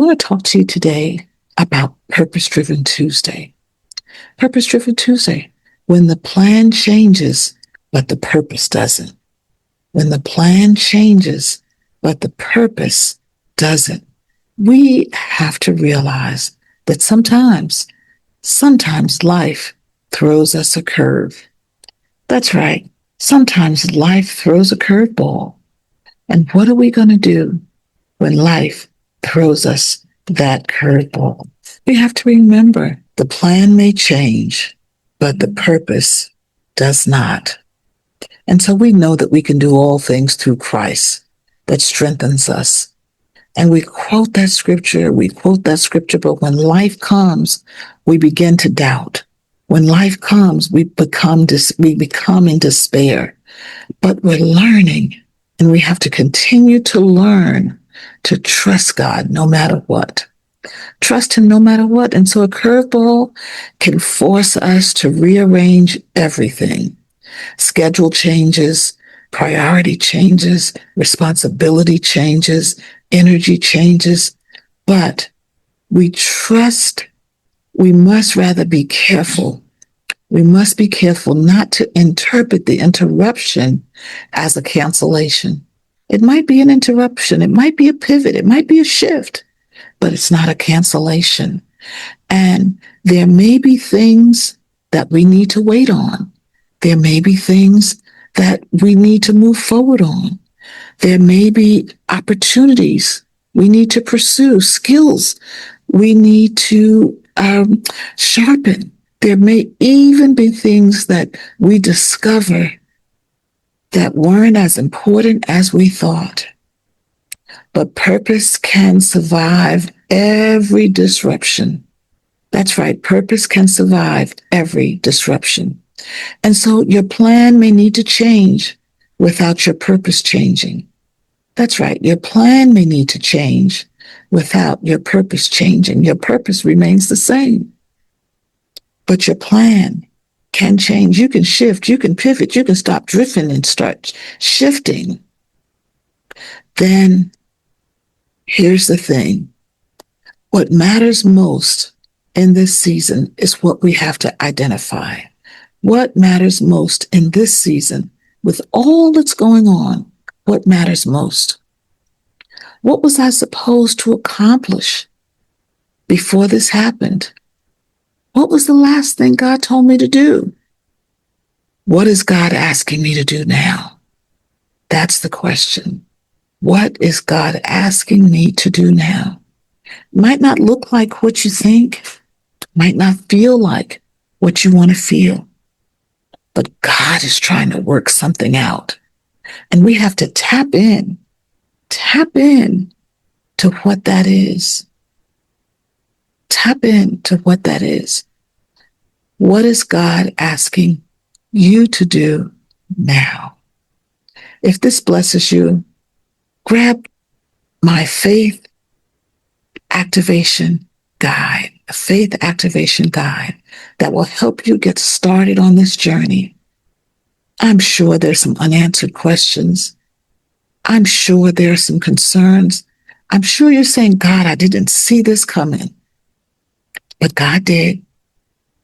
I want to talk to you today about Purpose Driven Tuesday. Purpose Driven Tuesday, when the plan changes, but the purpose doesn't. When the plan changes, but the purpose doesn't. We have to realize that sometimes life throws us a curve. That's right. Sometimes life throws a curveball. And what are we going to do when life throws us that curveball? We have to remember the plan may change, but the purpose does not. And so we know that we can do all things through Christ that strengthens us. And we quote that scripture, but when life comes, we begin to doubt. When life comes, we become in despair. But we're learning, and we have to continue to learn to trust God no matter what. Trust Him no matter what. And so a curveball can force us to rearrange everything. Schedule changes, priority changes, responsibility changes, energy changes. But we must rather be careful. We must be careful not to interpret the interruption as a cancellation. It might be an interruption. It might be a pivot. It might be a shift, but it's not a cancellation. And there may be things that we need to wait on. There may be things that we need to move forward on. There may be opportunities we need to pursue, skills we need to sharpen. There may even be things that we discover that weren't as important as we thought. But purpose can survive every disruption. That's right. Purpose can survive every disruption. And so your plan may need to change without your purpose changing. That's right. Your plan may need to change without your purpose changing. Your purpose remains the same. But your plan can change. You can shift. You can pivot. You can stop drifting and start shifting. Then here's the thing. What matters most in this season is what we have to identify. What matters most in this season, with all that's going on, what matters most? What was I supposed to accomplish before this happened? What was the last thing God told me to do? What is God asking me to do now? That's the question. What is God asking me to do now? It might not look like what you think, might not feel like what you want to feel, but God is trying to work something out. And we have to tap in to what that is. Tap into what that is. What is God asking you to do now? If this blesses you, grab my faith activation guide, a faith activation guide that will help you get started on this journey. I'm sure there's some unanswered questions. I'm sure there are some concerns. I'm sure you're saying, God, I didn't see this coming. But God did.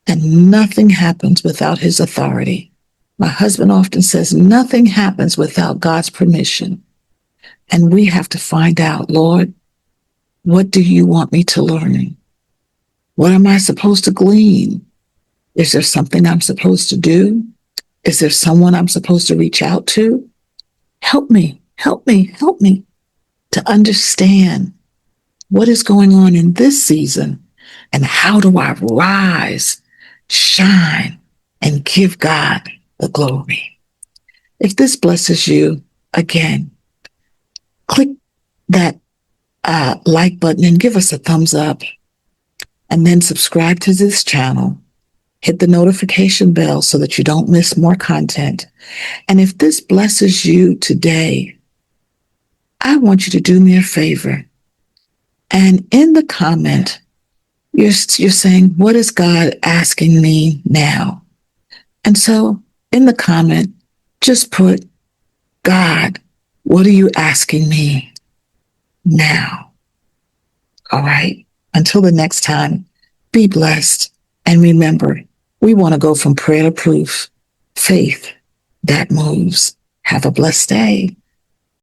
And nothing happens without His authority. My husband often says, nothing happens without God's permission. And we have to find out, Lord, what do you want me to learn? What am I supposed to glean? Is there something I'm supposed to do? Is there someone I'm supposed to reach out to? Help me to understand what is going on in this season and how do I rise, shine, and give God the glory. If this blesses you, again, click that like button and give us a thumbs up, and then subscribe to this channel. Hit the notification bell so that you don't miss more content. And if this blesses you today, I want you to do me a favor. And in the comment, you're saying, what is God asking me now? And so in the comment, just put, God, what are you asking me now? All right. Until the next time, be blessed. And remember, we want to go from prayer to proof, faith that moves. Have a blessed day.